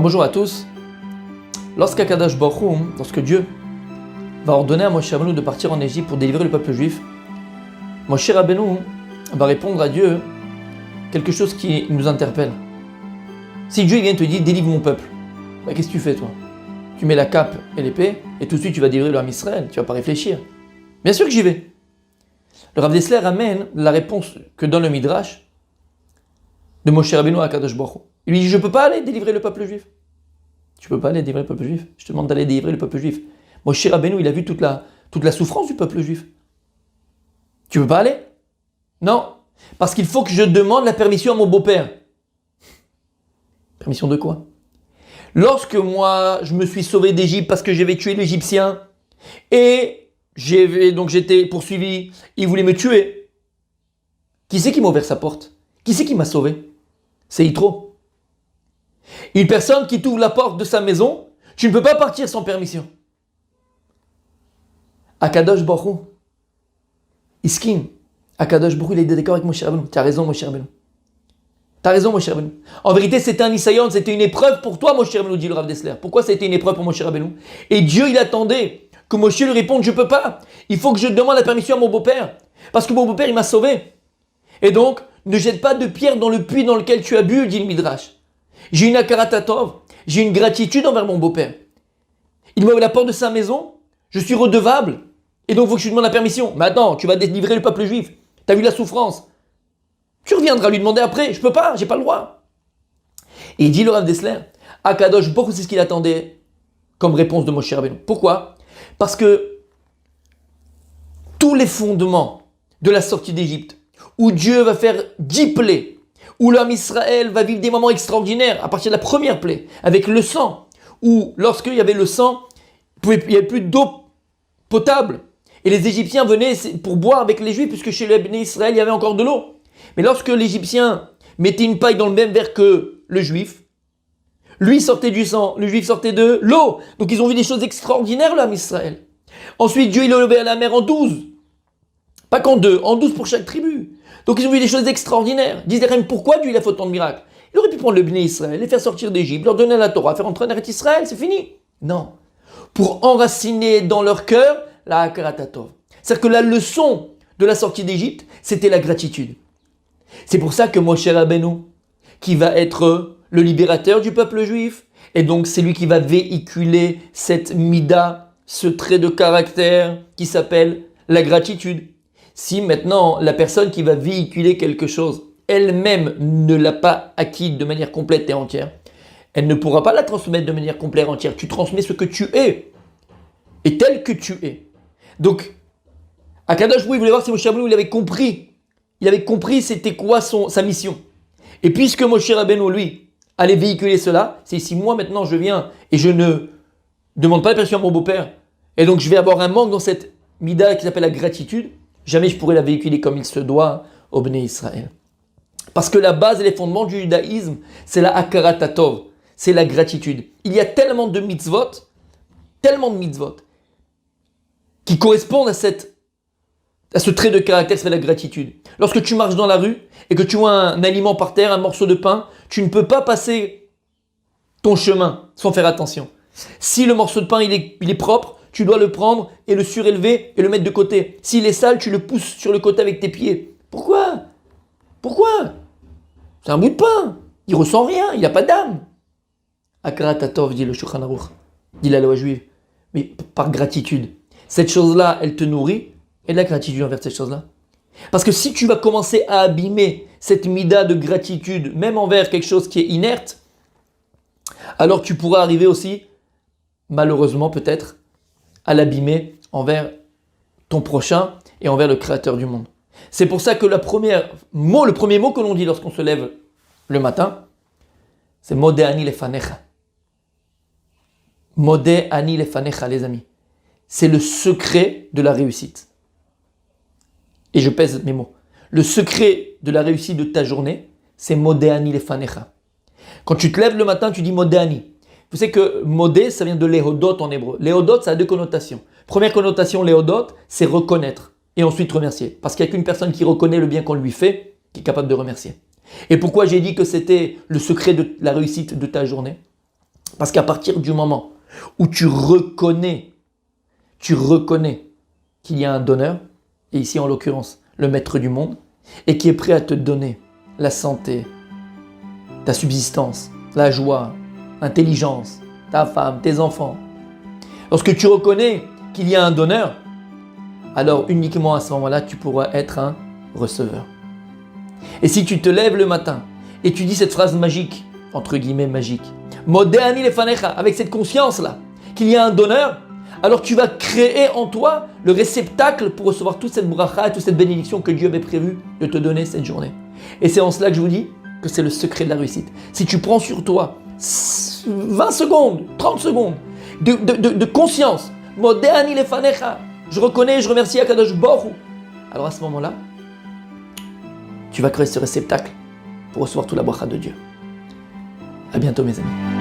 Alors bonjour à tous. Lorsqu'Akadosh Baruch Hu, lorsque Dieu va ordonner à Moshe Rabbeinu de partir en Égypte pour délivrer le peuple juif, Moshe Rabbeinu va répondre à Dieu quelque chose qui nous interpelle. Si Dieu vient te dire délivre mon peuple, qu'est-ce que tu fais toi? Tu mets la cape et l'épée et tout de suite tu vas délivrer le Ham Israël, tu vas pas réfléchir. Bien sûr que j'y vais. Le Rav Dessler amène la réponse que donne le Midrash de Moshe Rabbeinu à Akadosh Baruch Hu. Il lui dit je peux pas aller délivrer le peuple juif. Tu peux pas aller délivrer le peuple juif. Je te demande d'aller délivrer le peuple juif. Moshe Rabbeinu, il a vu toute la souffrance du peuple juif. Tu peux pas aller? Non. Parce qu'il faut que je demande la permission à mon beau-père. Permission de quoi? Lorsque moi, je me suis sauvé d'Égypte parce que j'avais tué l'Égyptien et j'étais poursuivi, il voulait me tuer. Qui c'est qui m'a ouvert sa porte? Qui c'est qui m'a sauvé? C'est Yitro. Une personne qui t'ouvre la porte de sa maison, tu ne peux pas partir sans permission. Akadosh Baruch Hu, Iskin, Akadosh Baruch Hu, il est d'accord avec Moshe Rabbeinu. Tu as raison, Moshe Rabbeinu. Tu as raison, Moshe Rabbeinu. En vérité, c'était un Nisayon, c'était une épreuve pour toi, Moshe Rabbeinu, dit le Rav Dessler. Pourquoi ça a été une épreuve pour Moshe Rabbeinu? Et Dieu, il attendait que Moshe lui réponde, je ne peux pas. Il faut que je demande la permission à mon beau-père. Parce que mon beau-père, il m'a sauvé. Et donc, ne jette pas de pierre dans le puits dans lequel tu as bu, dit le Midrash. J'ai une akaratatov, j'ai une gratitude envers mon beau-père. Il m'a ouvert la porte de sa maison, je suis redevable. Et donc, il faut que je lui demande la permission. Mais attends, tu vas délivrer le peuple juif. Tu as vu la souffrance. Tu reviendras lui demander après. Je peux pas, j'ai pas le droit. Et il dit le Rav Dessler, Akadosh Baruch Hu, c'est ce qu'il attendait comme réponse de Moshe Rabbeinu. Pourquoi? Parce que tous les fondements de la sortie d'Égypte, où Dieu va faire 10 plaies, où l'homme Israël va vivre des moments extraordinaires à partir de la première plaie, avec le sang, où lorsqu'il y avait le sang, il n'y avait plus d'eau potable. Et les Égyptiens venaient pour boire avec les Juifs, puisque chez les Bnei Israël, il y avait encore de l'eau. Mais lorsque l'Égyptien mettait une paille dans le même verre que le Juif, lui sortait du sang, le Juif sortait de l'eau. Donc ils ont vu des choses extraordinaires, l'homme Israël. Ensuite, Dieu il a levé la mer en 12. Pas qu'en 2, en 12 pour chaque tribu. Donc ils ont vu des choses extraordinaires. Ils disaient même pourquoi Dieu il a fait autant de miracles. Il aurait pu prendre le Bnei Israël, les faire sortir d'Égypte, leur donner la Torah, faire entrer en Eretz Israël, c'est fini. Non. Pour enraciner dans leur cœur la Hakarat-Tov. C'est-à-dire que la leçon de la sortie d'Égypte, c'était la gratitude. C'est pour ça que Moshe Rabbeinu, qui va être le libérateur du peuple juif, et donc c'est lui qui va véhiculer cette mida, ce trait de caractère qui s'appelle la gratitude. Si maintenant la personne qui va véhiculer quelque chose, elle-même ne l'a pas acquis de manière complète et entière, elle ne pourra pas la transmettre de manière complète et entière. Tu transmets ce que tu es, et tel que tu es. Donc, Akadosh Baruch Hu, il voulait voir si Moshe Rabbeinu il avait compris. Il avait compris c'était quoi sa mission. Et puisque Moshe Rabbeinu, lui, allait véhiculer cela, c'est si moi maintenant je viens et je ne demande pas la permission à mon beau-père, et donc je vais avoir un manque dans cette mida qui s'appelle la gratitude, jamais je pourrai la véhiculer comme il se doit au Bnei Israël. Parce que la base et les fondements du judaïsme, c'est la Hakarat-Tov, c'est la gratitude. Il y a tellement de mitzvot qui correspondent à ce trait de caractère, c'est la gratitude. Lorsque tu marches dans la rue et que tu vois un aliment par terre, un morceau de pain, tu ne peux pas passer ton chemin sans faire attention. Si le morceau de pain il est propre, tu dois le prendre et le surélever et le mettre de côté. S'il est sale, tu le pousses sur le côté avec tes pieds. Pourquoi? C'est un bout de pain. Il ressent rien, il n'a pas d'âme. Hakarat-Tov, dit le Shulchan Aruch, dit la loi juive. Mais par gratitude. Cette chose-là, elle te nourrit. Et de la gratitude envers cette chose-là. Parce que si tu vas commencer à abîmer cette mida de gratitude, même envers quelque chose qui est inerte, alors tu pourras arriver aussi, malheureusement peut-être, à l'abîmer envers ton prochain et envers le créateur du monde. C'est pour ça que le premier mot que l'on dit lorsqu'on se lève le matin, c'est Modeh ani lefanecha. Modeh ani lefanecha, les amis. C'est le secret de la réussite. Et je pèse mes mots. Le secret de la réussite de ta journée, c'est Modeh ani lefanecha. Quand tu te lèves le matin, tu dis Modeh ani. Vous savez que Modeh, ça vient de léhodot en hébreu. Léhodot, ça a deux connotations. Première connotation, léhodot, c'est reconnaître et ensuite remercier. Parce qu'il n'y a qu'une personne qui reconnaît le bien qu'on lui fait, qui est capable de remercier. Et pourquoi j'ai dit que c'était le secret de la réussite de ta journée? Parce qu'à partir du moment où tu reconnais qu'il y a un donneur, et ici en l'occurrence le maître du monde, et qui est prêt à te donner la santé, ta subsistance, la joie, l'intelligence, ta femme, tes enfants. Lorsque tu reconnais qu'il y a un donneur, alors uniquement à ce moment-là, tu pourras être un receveur. Et si tu te lèves le matin et tu dis cette phrase magique, entre guilillemets magique, Modéani lefanecha, avec cette conscience-là, qu'il y a un donneur, alors tu vas créer en toi le réceptacle pour recevoir toute cette bracha et toute cette bénédiction que Dieu avait prévu de te donner cette journée. Et c'est en cela que je vous dis que c'est le secret de la réussite. Si tu prends sur toi 20 secondes, 30 secondes de conscience, Modéani lefanecha, je reconnais, je remercie Akadosh Baruch Hu, alors à ce moment-là, tu vas créer ce réceptacle pour recevoir toute la bracha de Dieu. À bientôt mes amis.